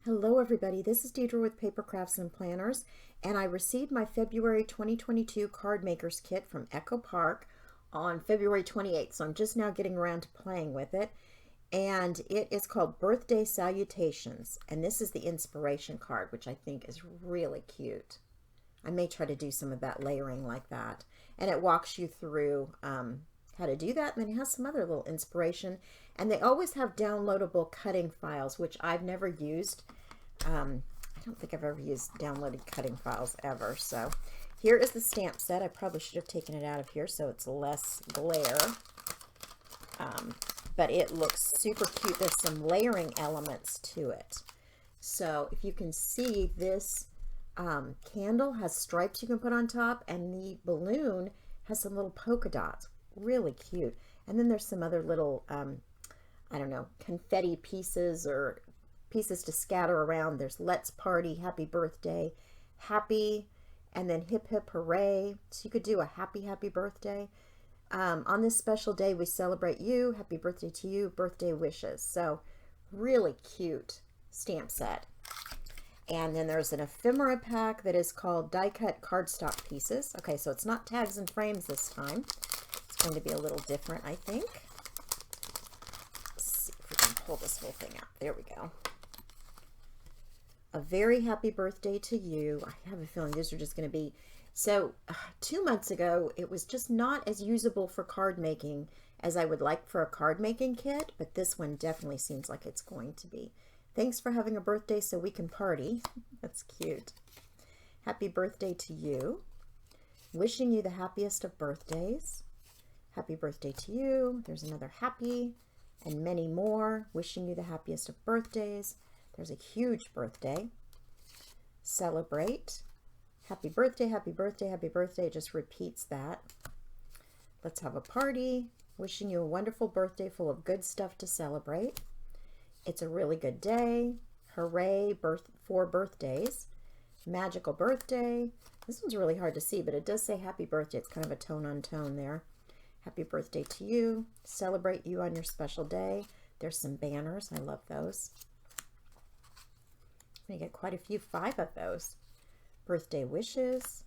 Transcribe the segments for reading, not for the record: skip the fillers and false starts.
Hello everybody, this is Deidre with Papercrafts and Planners, and I received my February 2022 card makers kit from Echo Park on February 28th, so I'm just now getting around to playing with it. And it is called Birthday Salutations, and this is the inspiration card, which I think is really cute. I may try to do some of that layering like that. And it walks you through how to do that, and then it has some other little inspiration. And they always have downloadable cutting files, which I've never used. I don't think I've ever used downloaded cutting files ever. So here is the stamp set. I probably should have taken it out of here so it's less glare. But it looks super cute. There's some layering elements to it. So if you can see, this candle has stripes you can put on top, and the balloon has some little polka dots. Really cute. And then there's some other little, I don't know, confetti pieces or pieces to scatter around. There's Let's Party, Happy Birthday, Happy, and then Hip Hip Hooray. So you could do a happy birthday. On this special day, we celebrate you. Happy birthday to you. Birthday wishes. So really cute stamp set. And then there's an ephemera pack that is called Die Cut Cardstock Pieces. Okay, so it's not tags and frames this time. It's going to be a little different, I think. Let's see if we can pull this whole thing out. There we go. A very happy birthday to you. I have a feeling these are just going to be... So 2 months ago, it was just not as usable for card making as I would like for a card making kit, but this one definitely seems like it's going to be. Thanks for having a birthday so we can party. That's cute. Happy birthday to you. Wishing you the happiest of birthdays. Happy birthday to you. There's another happy and many more. Wishing you the happiest of birthdays. There's a huge birthday. Celebrate. Happy birthday, happy birthday, happy birthday. It just repeats that. Let's have a party. Wishing you a wonderful birthday full of good stuff to celebrate. It's a really good day. Hooray for birthdays. Magical birthday. This one's really hard to see, but it does say happy birthday. It's kind of a tone on tone there. Happy birthday to you. Celebrate you on your special day. There's some banners. I love those. We get quite a few, 5 of those. Birthday wishes.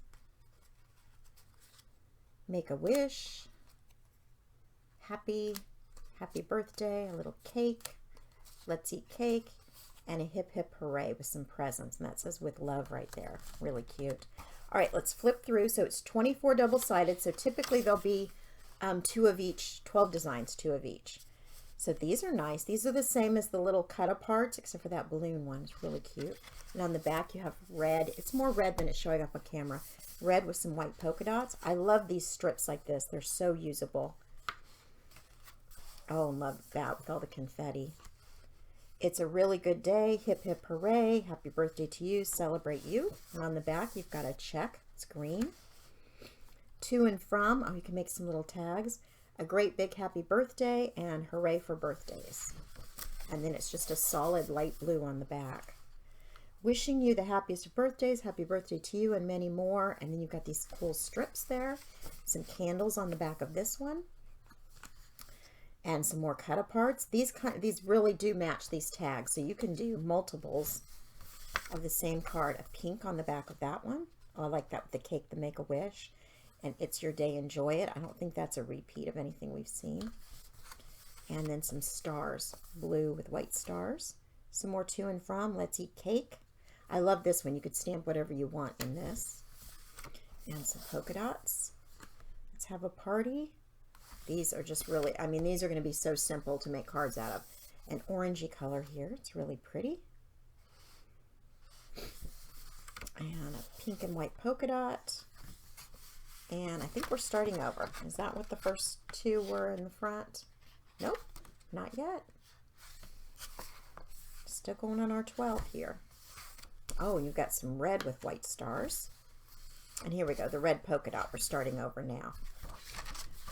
Make a wish. Happy birthday. A little cake. Let's eat cake. And a hip hip hooray with some presents. And that says with love right there. Really cute. All right, let's flip through. So it's 24 double-sided. So typically there'll be 2 of each, 12 designs, 2 of each. So these are nice. These are the same as the little cut-aparts, except for that balloon one. It's really cute. And on the back you have red. It's more red than it's showing up on camera. Red with some white polka dots. I love these strips like this. They're so usable. Oh, love that with all the confetti. It's a really good day. Hip hip hooray. Happy birthday to you. Celebrate you. And on the back you've got a check. It's green. To and from. Oh, you can make some little tags. A great big happy birthday and hooray for birthdays. And then it's just a solid light blue on the back. Wishing you the happiest of birthdays. Happy birthday to you and many more. And then you've got these cool strips there. Some candles on the back of this one. And some more cut-aparts. These really do match these tags. So you can do multiples of the same card. A pink on the back of that one. Oh, I like that with the cake, the Make-A-Wish. And It's Your Day, Enjoy It. I don't think that's a repeat of anything we've seen. And then some stars. Blue with white stars. Some more to and from. Let's Eat Cake. I love this one. You could stamp whatever you want in this. And some polka dots. Let's have a party. These are just really, I mean, these are going to be so simple to make cards out of. An orangey color here. It's really pretty. And a pink and white polka dot. And I think we're starting over. Is that what the first 2 were in the front? Nope, not yet. Still going on our 12 here. Oh, and you've got some red with white stars. And here we go, the red polka dot. We're starting over now.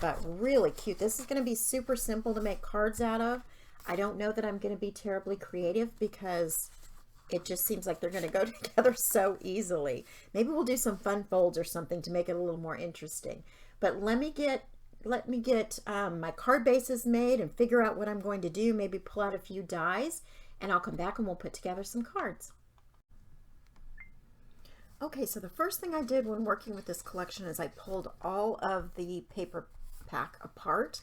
But really cute. This is going to be super simple to make cards out of. I don't know that I'm going to be terribly creative because it just seems like they're going to go together so easily. Maybe we'll do some fun folds or something to make it a little more interesting. But let me get my card bases made and figure out what I'm going to do. Maybe pull out a few dies and I'll come back and we'll put together some cards. Okay, so the first thing I did when working with this collection is I pulled all of the paper pack apart,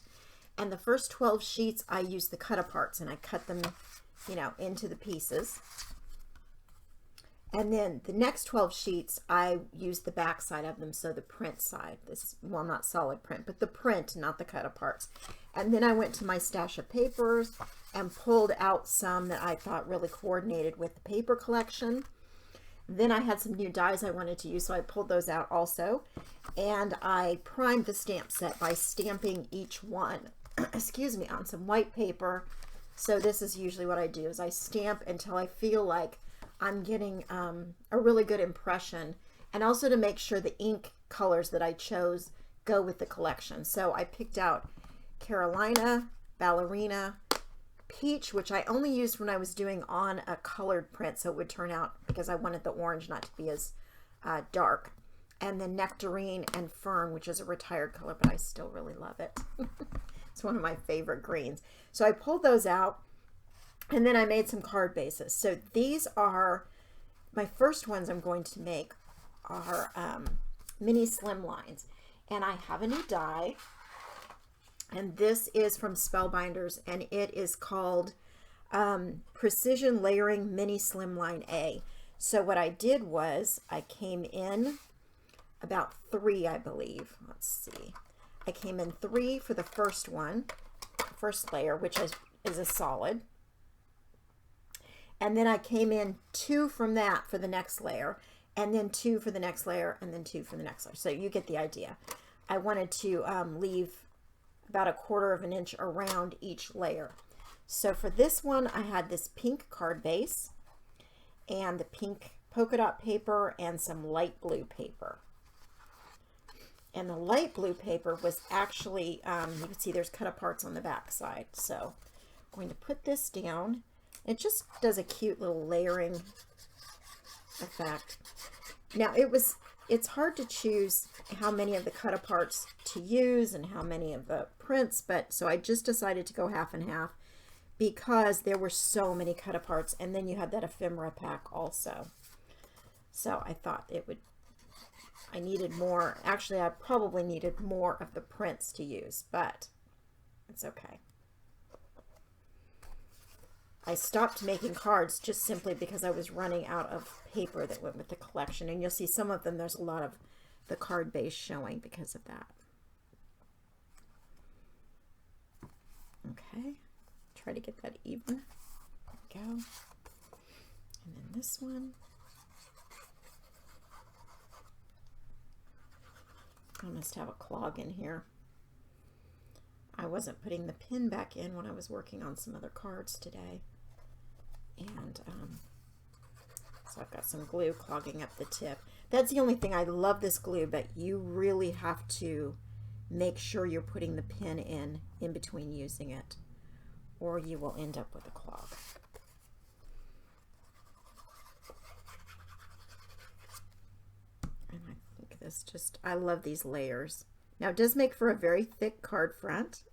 and the first 12 sheets I used the cut aparts, and I cut them, you know, into the pieces. And then the next 12 sheets I used the back side of them, so the print side, this, well, not solid print, but the print, not the cut aparts. And then I went to my stash of papers and pulled out some that I thought really coordinated with the paper collection. Then I had some new dies I wanted to use, so I pulled those out also. And I primed the stamp set by stamping each one, excuse me, on some white paper. So this is usually what I do, is I stamp until I feel like I'm getting a really good impression, and also to make sure the ink colors that I chose go with the collection. So I picked out Carolina, Ballerina, Peach, which I only used when I was doing on a colored print, so it would turn out, because I wanted the orange not to be as dark. And then Nectarine and Fern, which is a retired color, but I still really love it. It's one of my favorite greens. So I pulled those out, and then I made some card bases. So these are, my first ones I'm going to make are mini slimlines. And I have a new die, and this is from Spellbinders, and it is called Precision Layering Mini Slimline A. So what I did was I came in about 3, I believe. Let's see. I came in 3 for the first one, first layer, which is a solid. And then I came in 2 from that for the next layer, and then 2 for the next layer, and then 2 for the next layer. So you get the idea. I wanted to leave about 1/4 of an inch around each layer. So for this one, I had this pink card base and the pink polka dot paper and some light blue paper. And the light blue paper was actually, you can see there's cut aparts on the back side. So I'm going to put this down. It just does a cute little layering effect. Now it's hard to choose how many of the cut aparts to use and how many of the prints, but so I just decided to go half and half because there were so many cut aparts, and then you had that ephemera pack also. So I thought I needed more. Actually, I probably needed more of the prints to use, but it's okay. I stopped making cards just simply because I was running out of paper that went with the collection. And you'll see some of them, there's a lot of the card base showing because of that. Okay, try to get that even. There we go. And then this one. I must have a clog in here. I wasn't putting the pin back in when I was working on some other cards today. And so I've got some glue clogging up the tip. That's the only thing. I love this glue, but you really have to make sure you're putting the pin in between using it, or you will end up with a clog. And I think this just, I love these layers. Now it does make for a very thick card front,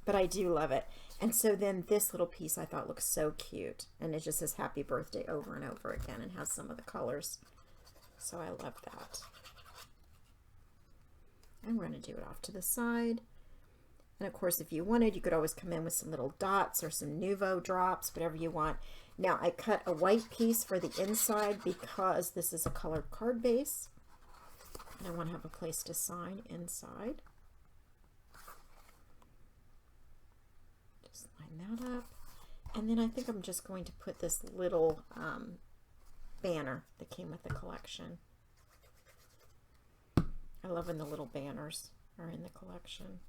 but I do love it. And so then this little piece I thought looks so cute, and it just says happy birthday over and over again and has some of the colors. So I love that. And we're going to do it off to the side. And of course, if you wanted, you could always come in with some little dots or some Nouveau drops, whatever you want. Now I cut a white piece for the inside because this is a colored card base. And I want to have a place to sign inside. Just line that up. And then I think I'm just going to put this little banner that came with the collection. I love when the little banners are in the collection.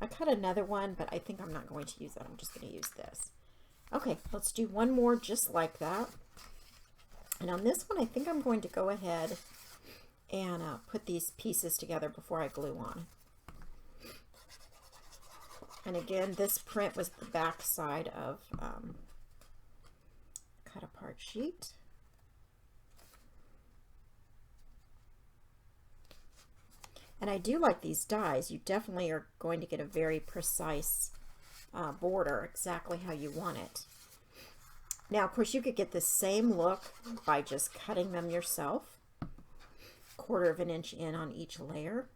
I cut another one, but I think I'm not going to use that. I'm just going to use this. Okay, let's do one more just like that. And on this one, I think I'm going to go ahead and put these pieces together before I glue on. And again, this print was the back side of cut apart sheet. And I do like these dies. You definitely are going to get a very precise border, exactly how you want it. Now, of course, you could get the same look by just cutting them yourself. 1/4 of an inch in on each layer.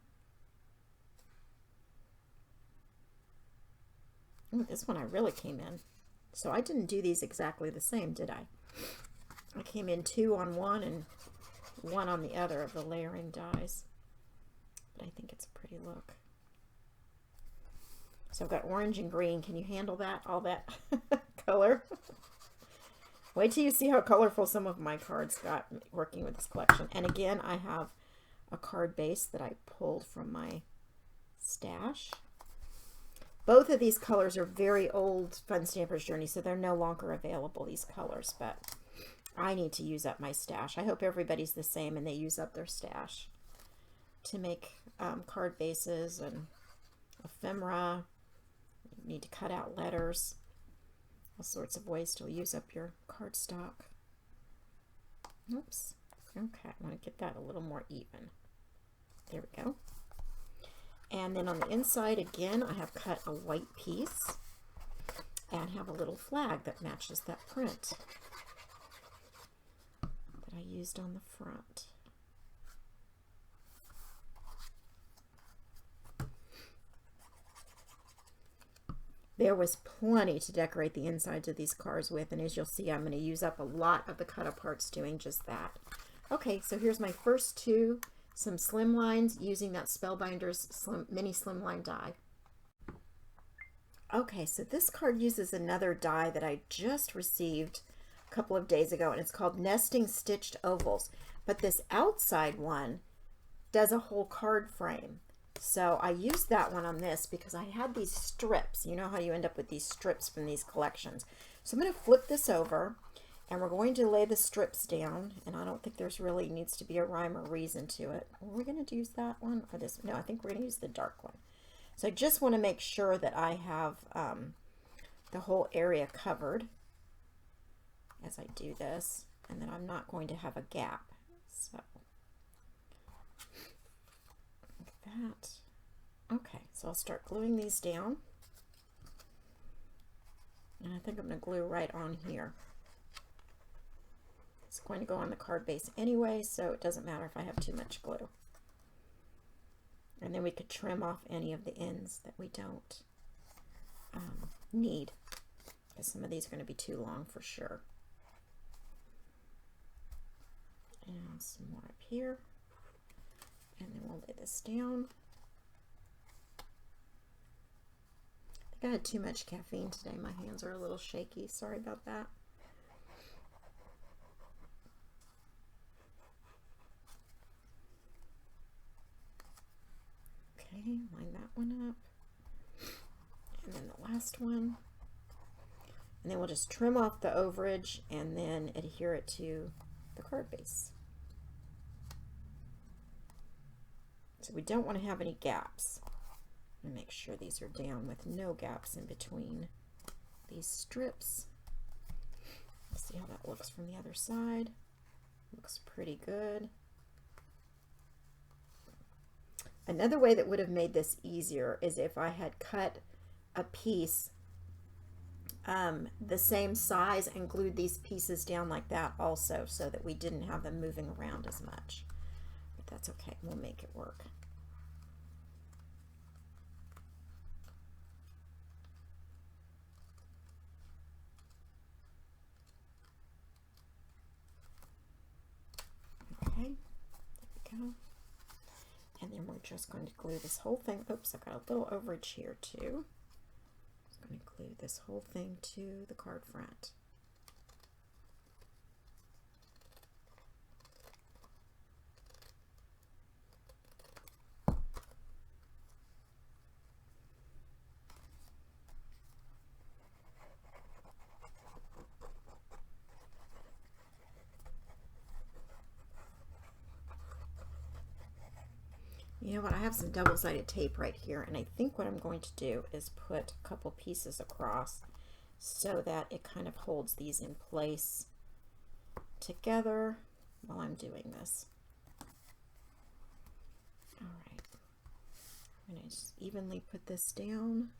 Ooh, this one I really came in. So I didn't do these exactly the same, did I? I came in 2 on one and 1 on the other of the layering dies. But I think it's a pretty look. So I've got orange and green. Can you handle that? All that color? Wait till you see how colorful some of my cards got working with this collection. And again, I have a card base that I pulled from my stash. Both of these colors are very old Fun Stampers Journey, so they're no longer available, these colors, but I need to use up my stash. I hope everybody's the same and they use up their stash to make card bases and ephemera. You need to cut out letters. All sorts of ways to use up your cardstock. Oops. Okay, I want to get that a little more even. There we go. And then on the inside, again, I have cut a white piece and have a little flag that matches that print that I used on the front. There was plenty to decorate the insides of these cards with, and as you'll see, I'm going to use up a lot of the cut aparts doing just that. Okay, so here's my first 2, some slim lines using that Spellbinders mini slimline die. Okay, so this card uses another die that I just received a couple of days ago, and it's called Nesting Stitched Ovals. But this outside one does a whole card frame. So I used that one on this because I had these strips. You know how you end up with these strips from these collections. So I'm going to flip this over and we're going to lay the strips down. And I don't think there's really needs to be a rhyme or reason to it. Are we going to use that one or this? No, I think we're going to use the dark one. So I just want to make sure that I have the whole area covered as I do this, and that I'm not going to have a gap. So that. Okay, so I'll start gluing these down. And I think I'm going to glue right on here. It's going to go on the card base anyway, so it doesn't matter if I have too much glue. And then we could trim off any of the ends that we don't need, because some of these are going to be too long for sure. And some more up here. And then we'll lay this down. I think I had too much caffeine today. My hands are a little shaky. Sorry about that. Okay, line that one up. And then the last one. And then we'll just trim off the overage and then adhere it to the card base. So we don't want to have any gaps. I'm going to make sure these are down with no gaps in between these strips. Let's see how that looks from the other side. Looks pretty good. Another way that would have made this easier is if I had cut a piece the same size and glued these pieces down like that also, so that we didn't have them moving around as much. But that's okay, we'll make it work. Okay, there we go. And then we're just going to glue this whole thing. Oops, I've got a little overage here too. I'm going to glue this whole thing to the card front. You know what, I have some double-sided tape right here, and I think what I'm going to do is put a couple pieces across so that it kind of holds these in place together while I'm doing this. All right, I'm going to just evenly put this down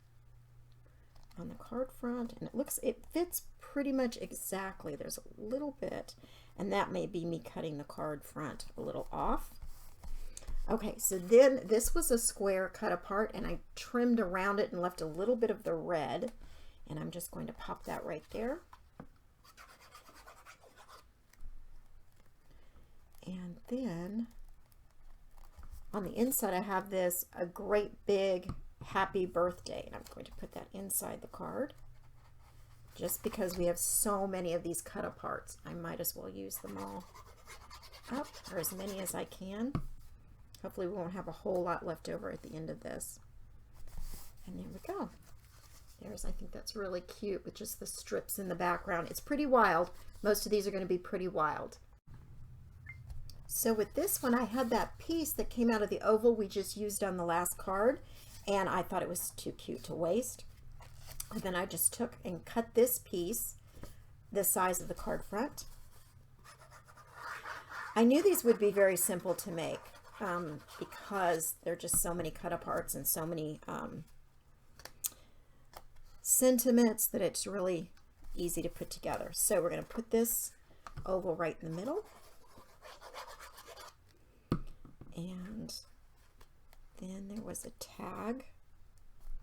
on the card front, and it fits pretty much exactly. There's a little bit, and that may be me cutting the card front a little off. Okay, so then this was a square cut apart, and I trimmed around it and left a little bit of the red, and I'm just going to pop that right there. And then on the inside I have this, a great big happy birthday, and I'm going to put that inside the card. Just because we have so many of these cut aparts, I might as well use them all up, or as many as I can. Hopefully we won't have a whole lot left over at the end of this. And there we go. I think that's really cute with just the strips in the background. It's pretty wild. Most of these are going to be pretty wild. So with this one, I had that piece that came out of the oval we just used on the last card, and I thought it was too cute to waste. And then I just took and cut this piece the size of the card front. I knew these would be very simple to make because there are just so many cut aparts and so many sentiments that it's really easy to put together. So we're going to put this oval right in the middle. And then there was a tag.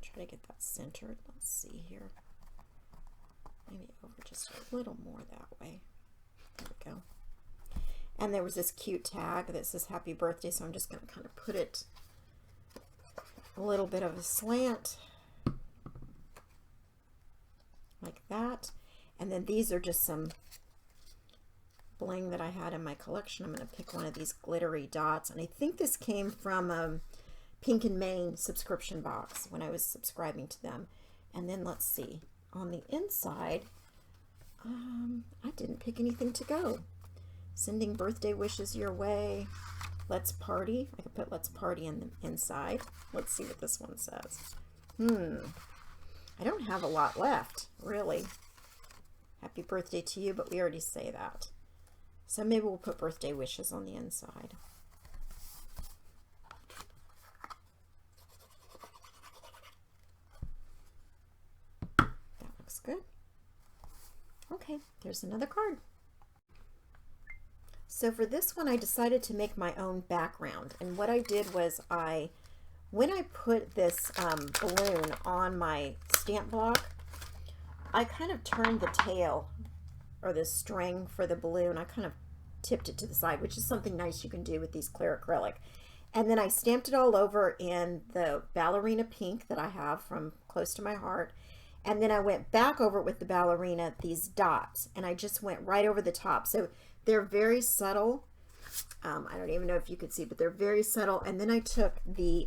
Try to get that centered. Let's see here. Maybe over just a little more that way. There we go. And there was this cute tag that says happy birthday, so I'm just going to kind of put it a little bit of a slant like that. And then these are just some bling that I had in my collection. I'm going to pick one of these glittery dots, and I think this came from Pink and Main subscription box when I was subscribing to them. And then let's see, on the inside, I didn't pick anything to go. Sending birthday wishes your way. Let's party. I could put let's party in the inside. Let's see what this one says. I don't have a lot left, really. Happy birthday to you, but we already say that. So maybe we'll put birthday wishes on the inside. That looks good. Okay, there's another card. So for this one, I decided to make my own background. And what I did was when I put this balloon on my stamp block, I kind of turned the tail or the string for the balloon. I kind of tipped it to the side, which is something nice you can do with these clear acrylic. And then I stamped it all over in the ballerina pink that I have from Close to My Heart. And then I went back over it with the ballerina, these dots, and I just went right over the top. So they're very subtle. I don't even know if you could see, but they're very subtle. And then I took the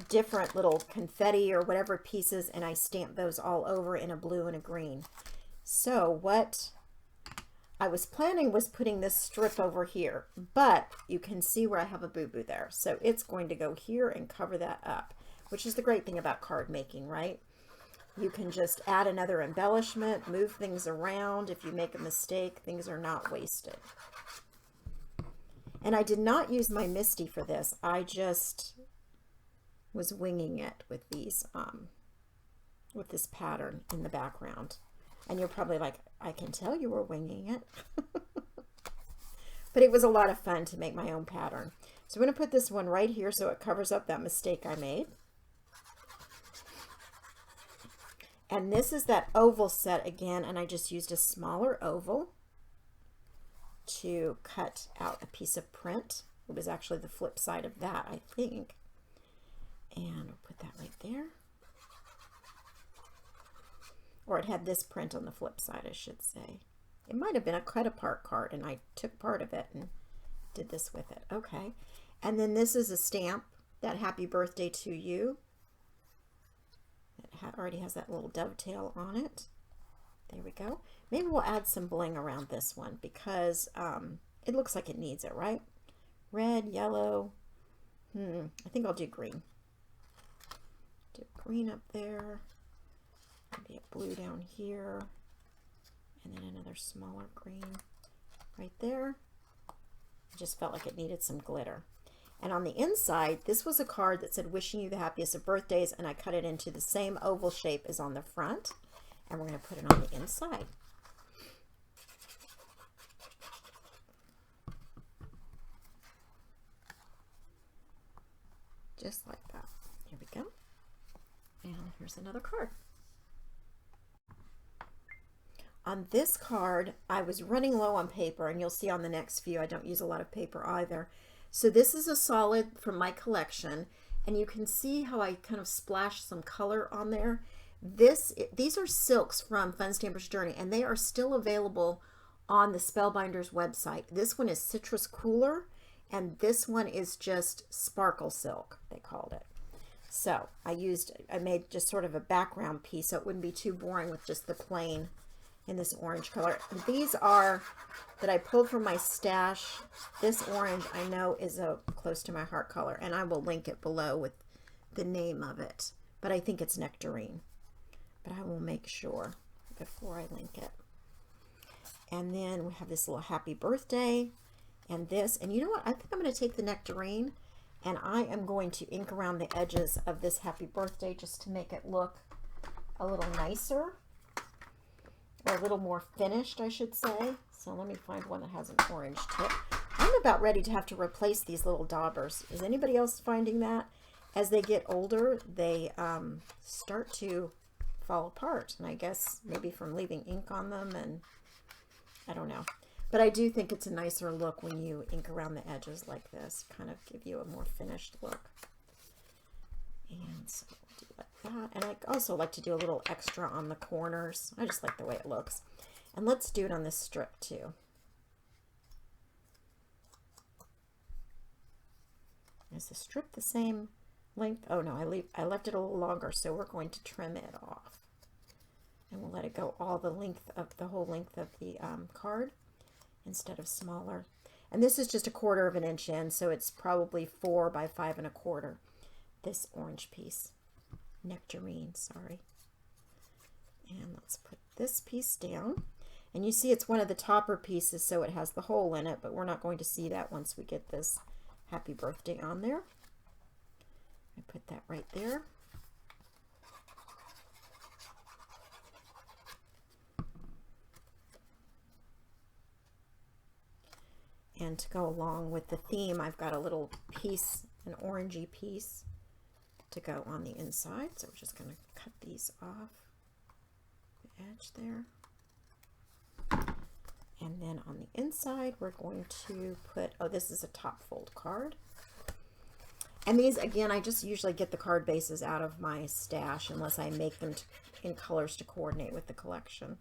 different little confetti or whatever pieces, and I stamped those all over in a blue and a green. So what I was planning was putting this strip over here, but you can see where I have a boo-boo there. So it's going to go here and cover that up, which is the great thing about card making, right? You can just add another embellishment, move things around. If you make a mistake, things are not wasted. And I did not use my MISTI for this. I just was winging it with these, with this pattern in the background. And you're probably like, I can tell you were winging it. But it was a lot of fun to make my own pattern. So I'm going to put this one right here so it covers up that mistake I made. And this is that oval set again, and I just used a smaller oval to cut out a piece of print. It was actually the flip side of that, I think. And we'll put that right there. Or it had this print on the flip side, I should say. It might have been a cut apart card, and I took part of it and did this with it. Okay. And then this is a stamp, that happy birthday to you. It already has that little dovetail on it. There we go. Maybe we'll add some bling around this one because it looks like it needs it, right? Red, yellow. I think I'll do green. Do green up there. Maybe a blue down here. And then another smaller green right there. I just felt like it needed some glitter. And on the inside, this was a card that said, wishing you the happiest of birthdays, and I cut it into the same oval shape as on the front. And we're going to put it on the inside. Just like that. Here we go. And here's another card. On this card, I was running low on paper, and you'll see on the next few, I don't use a lot of paper either. So this is a solid from my collection, and you can see how I kind of splashed some color on there. These are silks from Fun Stamper's Journey, and they are still available on the Spellbinders website. This one is Citrus Cooler, and this one is just Sparkle Silk, they called it. So I made just sort of a background piece so it wouldn't be too boring with just the plain in this orange color. And these are that I pulled from my stash. This orange I know is close to my heart color, and I will link it below with the name of it. But I think it's Nectarine. But I will make sure before I link it. And then we have this little happy birthday and this. And you know what? I think I'm going to take the Nectarine and I am going to ink around the edges of this happy birthday just to make it look a little nicer. Or a little more finished, I should say. So let me find one that has an orange tip. I'm about ready to have to replace these little daubers. Is anybody else finding that? As they get older, they start to fall apart. And I guess maybe from leaving ink on them, and I don't know. But I do think it's a nicer look when you ink around the edges like this. Kind of give you a more finished look. And so we'll do like that. And I also like to do a little extra on the corners. I just like the way it looks. And let's do it on this strip too. Is the strip the same length? Oh no, I left it a little longer, so we're going to trim it off. And we'll let it go all the whole length of the card instead of smaller. And this is just 1/4 of an inch in, so it's probably 4 by 5 1/4. This orange piece, Nectarine, sorry. And let's put this piece down. And you see it's one of the topper pieces, so it has the hole in it, but we're not going to see that once we get this happy birthday on there. I put that right there. And to go along with the theme, I've got a little piece, an orangey piece, to go on the inside. So we're just going to cut these off the edge there. And then on the inside, we're going to put, oh, this is a top fold card. And these, again, I just usually get the card bases out of my stash unless I make them in colors to coordinate with the collection.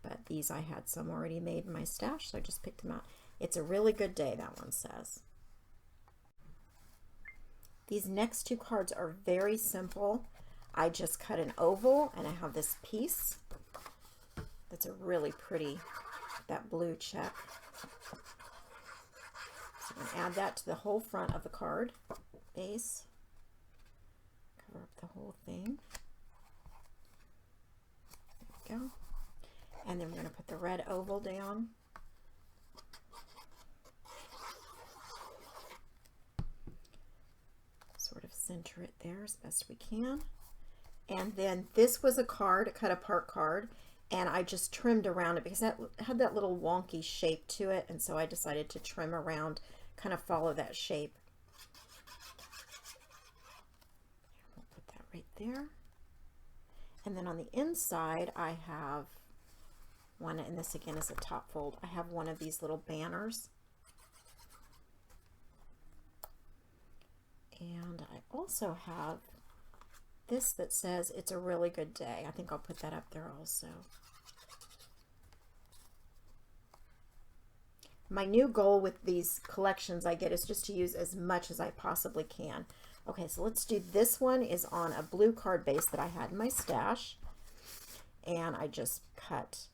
But these, I had some already made in my stash, so I just picked them out. It's a really good day, that one says. These next 2 cards are very simple. I just cut an oval, and I have this piece that's a really pretty, that blue check. So I'm going to add that to the whole front of the card base. Cover up the whole thing. There we go. And then we're going to put the red oval down. Sort of center it there as best we can. And then this was a card, a cut apart card, and I just trimmed around it because that had that little wonky shape to it, and so I decided to trim around, kind of follow that shape. We'll put that right there. And then on the inside, I have one, and this again is a top fold. I have one of these little banners. And I also have this that says, it's a really good day. I think I'll put that up there also. My new goal with these collections I get is just to use as much as I possibly can. Okay, so let's do this one is on a blue card base that I had in my stash. And I just cut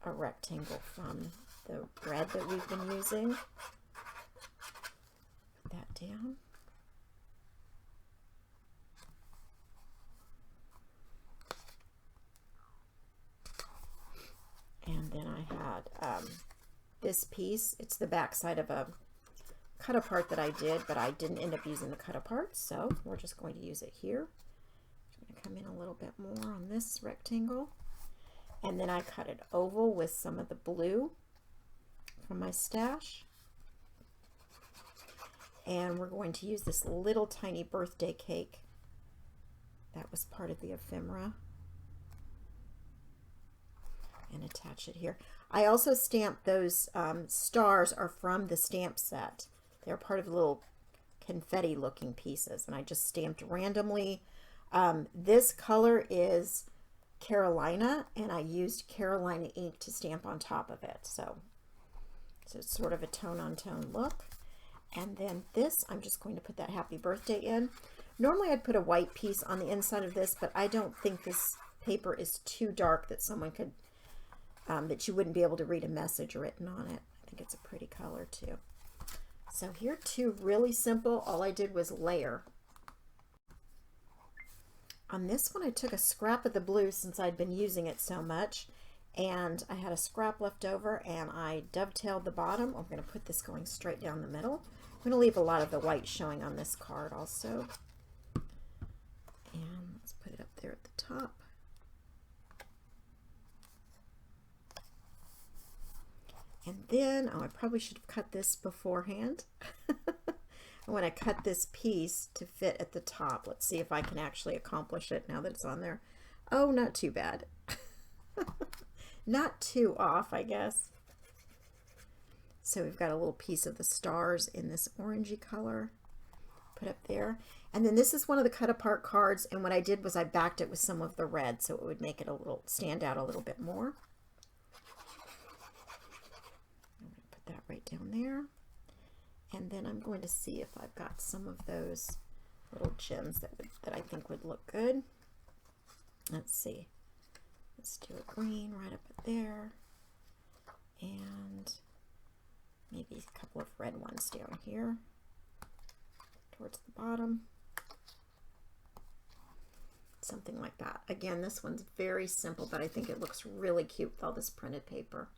a rectangle from the red that we've been using. Put that down. And then I had this piece. It's the back side of a cut apart that I did, but I didn't end up using the cut apart, so we're just going to use it here. I'm going to come in a little bit more on this rectangle, and then I cut it oval with some of the blue from my stash. And we're going to use this little tiny birthday cake that was part of the ephemera and attach it here. I also stamped those stars are from the stamp set. They're part of little confetti looking pieces, and I just stamped randomly. This color is Carolina, and I used Carolina ink to stamp on top of it. So it's sort of a tone on tone look. And then this, I'm just going to put that happy birthday in. Normally I'd put a white piece on the inside of this, but I don't think this paper is too dark that someone could, that you wouldn't be able to read a message written on it. I think it's a pretty color too. So here too, really simple. All I did was layer. On this one, I took a scrap of the blue since I'd been using it so much, and I had a scrap left over, and I dovetailed the bottom. I'm going to put this going straight down the middle. I'm going to leave a lot of the white showing on this card also. And let's put it up there at the top. And then, oh, I probably should have cut this beforehand. I want to cut this piece to fit at the top. Let's see if I can actually accomplish it now that it's on there. Oh, not too bad. Not too off, I guess. So we've got a little piece of the stars in this orangey color. Put up there. And then this is one of the cut apart cards, and what I did was I backed it with some of the red so it would make it a little stand out a little bit more. I'm going to put that right down there. And then I'm going to see if I've got some of those little gems that I think would look good. Let's see. Let's do a green right up there. And maybe a couple of red ones down here towards the bottom. Something like that. Again, this one's very simple, but I think it looks really cute with all this printed paper.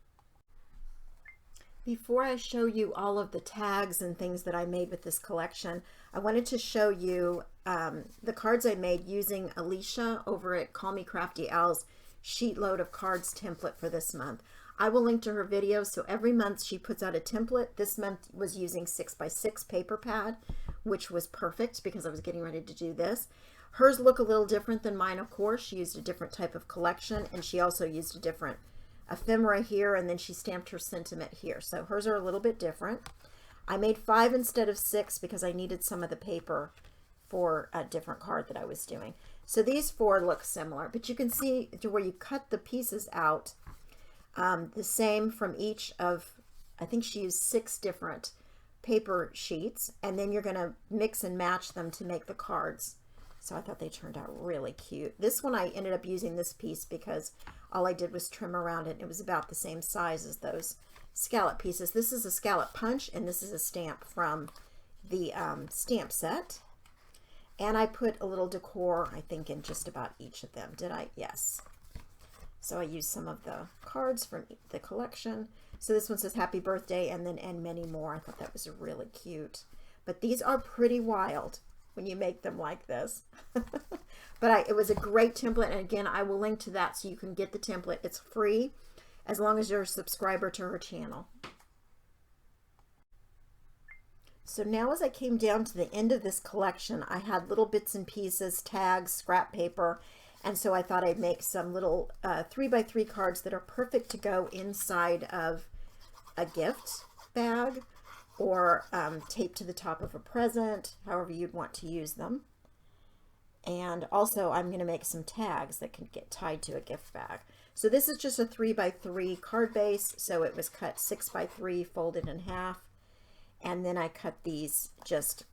Before I show you all of the tags and things that I made with this collection, I wanted to show you the cards I made using Alicia over at Call Me Crafty Owl's sheet load of cards template for this month. I will link to her video. So every month she puts out a template. This month was using 6x6 paper pad, which was perfect because I was getting ready to do this. Hers look a little different than mine, of course. She used a different type of collection, and she also used a different ephemera here, and then she stamped her sentiment here. So hers are a little bit different. I made 5 instead of 6 because I needed some of the paper for a different card that I was doing. So these 4 look similar, but you can see to where you cut the pieces out the same from each of, I think she used 6 different paper sheets, and then you're going to mix and match them to make the cards. So I thought they turned out really cute. This one I ended up using this piece because all I did was trim around it, and it was about the same size as those scallop pieces. This is a scallop punch, and this is a stamp from the stamp set. And I put a little decor, I think, in just about each of them. Did I? Yes. So I used some of the cards from the collection. So this one says happy birthday, and then and many more. I thought that was really cute. But these are pretty wild when you make them like this. But it was a great template, and again, I will link to that so you can get the template. It's free as long as you're a subscriber to her channel. So now as I came down to the end of this collection, I had little bits and pieces, tags, scrap paper, and so I thought I'd make some little 3x3 cards that are perfect to go inside of a gift bag or taped to the top of a present, however you'd want to use them. And also I'm going to make some tags that can get tied to a gift bag. So this is just a 3x3 card base, so it was cut 6x3, folded in half. And then I cut these just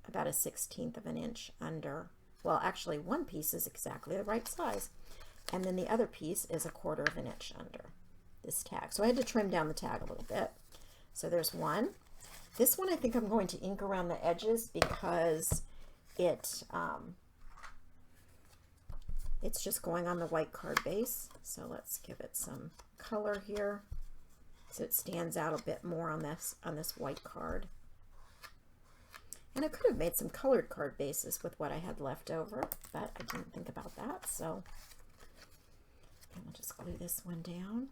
about a 1/16 of an inch under. Well, actually one piece is exactly the right size. And then the other piece is 1/4 of an inch under this tag. So I had to trim down the tag a little bit. So there's one. This one I think I'm going to ink around the edges because it's just going on the white card base. So let's give it some color here so it stands out a bit more on this white card. And I could have made some colored card bases with what I had left over, but I didn't think about that. So I'll just glue this one down.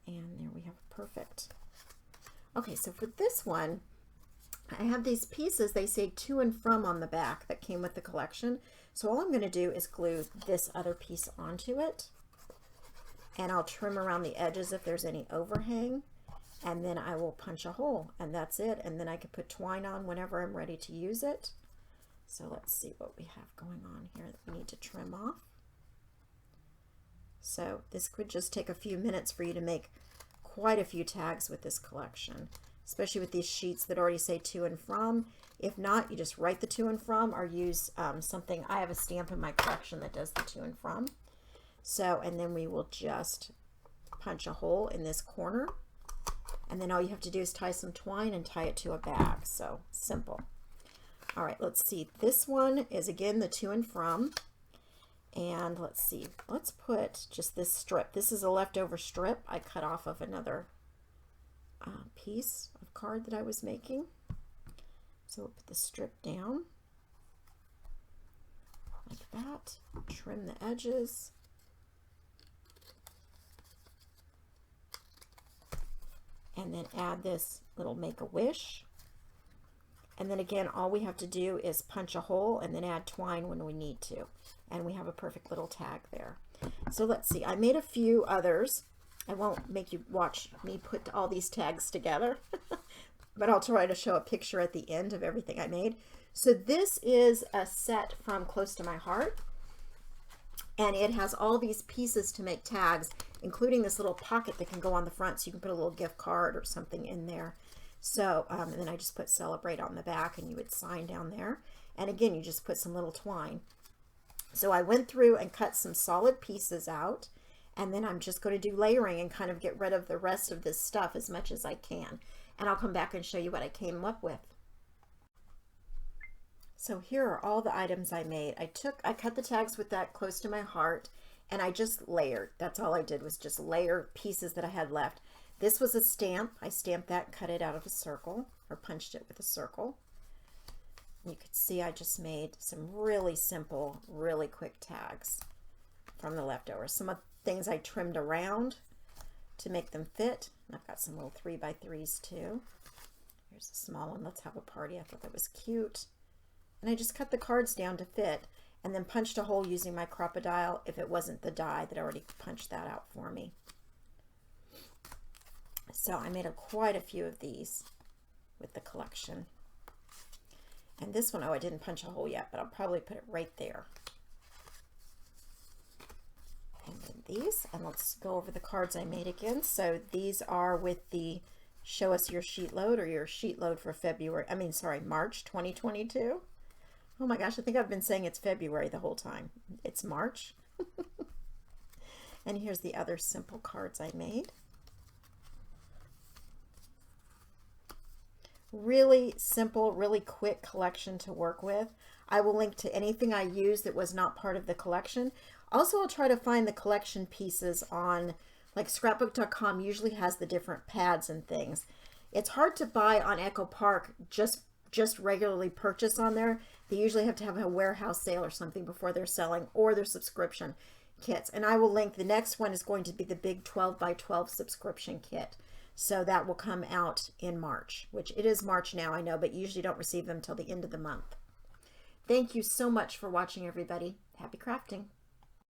And there we have perfect. Okay, so for this one, I have these pieces, they say to and from on the back that came with the collection. So all I'm going to do is glue this other piece onto it. And I'll trim around the edges if there's any overhang. And then I will punch a hole, and that's it. And then I can put twine on whenever I'm ready to use it. So let's see what we have going on here that we need to trim off. So this could just take a few minutes for you to make quite a few tags with this collection, especially with these sheets that already say to and from. If not, you just write the to and from, or use something. I have a stamp in my collection that does the to and from. So, and then we will just punch a hole in this corner, and then all you have to do is tie some twine and tie it to a bag. So simple. All right, let's see. This one is again the to and from. And let's see, let's put just this strip. This is a leftover strip I cut off of another piece of card that I was making. So we'll put the strip down like that, trim the edges. And then add this little Make-A-Wish. And then again, all we have to do is punch a hole and then add twine when we need to. And we have a perfect little tag there. So let's see, I made a few others. I won't make you watch me put all these tags together, but I'll try to show a picture at the end of everything I made. So this is a set from Close to My Heart, and it has all these pieces to make tags, including this little pocket that can go on the front, so you can put a little gift card or something in there. So, and then I just put Celebrate on the back, and you would sign down there. And again, you just put some little twine. So I went through and cut some solid pieces out, and then I'm just going to do layering and kind of get rid of the rest of this stuff as much as I can. And I'll come back and show you what I came up with. So here are all the items I made. I cut the tags with that Close to My Heart, and I just layered. That's all I did, was just layer pieces that I had left. This was a stamp. I stamped that, cut it out of a circle, or punched it with a circle. You could see I just made some really simple, really quick tags from the leftovers. Some of the things I trimmed around to make them fit. And I've got some little 3x3s too. Here's a small one. Let's have a party. I thought that was cute. And I just cut the cards down to fit, and then punched a hole using my Crop-A-Dile if it wasn't the die that already punched that out for me. So I made quite a few of these with the collection. And this one, oh, I didn't punch a hole yet, but I'll probably put it right there. And then these, and let's go over the cards I made again. So these are with the Show Us Your Sheet Load, or your sheet load for March 2022. Oh my gosh, I think I've been saying it's February the whole time. It's March. And here's the other simple cards I made. Really simple, really quick collection to work with. I will link to anything I used that was not part of the collection. Also, I'll try to find the collection pieces on, like scrapbook.com usually has the different pads and things. It's hard to buy on Echo Park, just regularly purchase on there. They usually have to have a warehouse sale or something before they're selling, or their subscription kits. And I will link, the next one is going to be the big 12x12 subscription kit. So that will come out in March, which it is March now, I know, but you usually don't receive them till the end of the month. Thank you so much for watching, everybody. Happy crafting.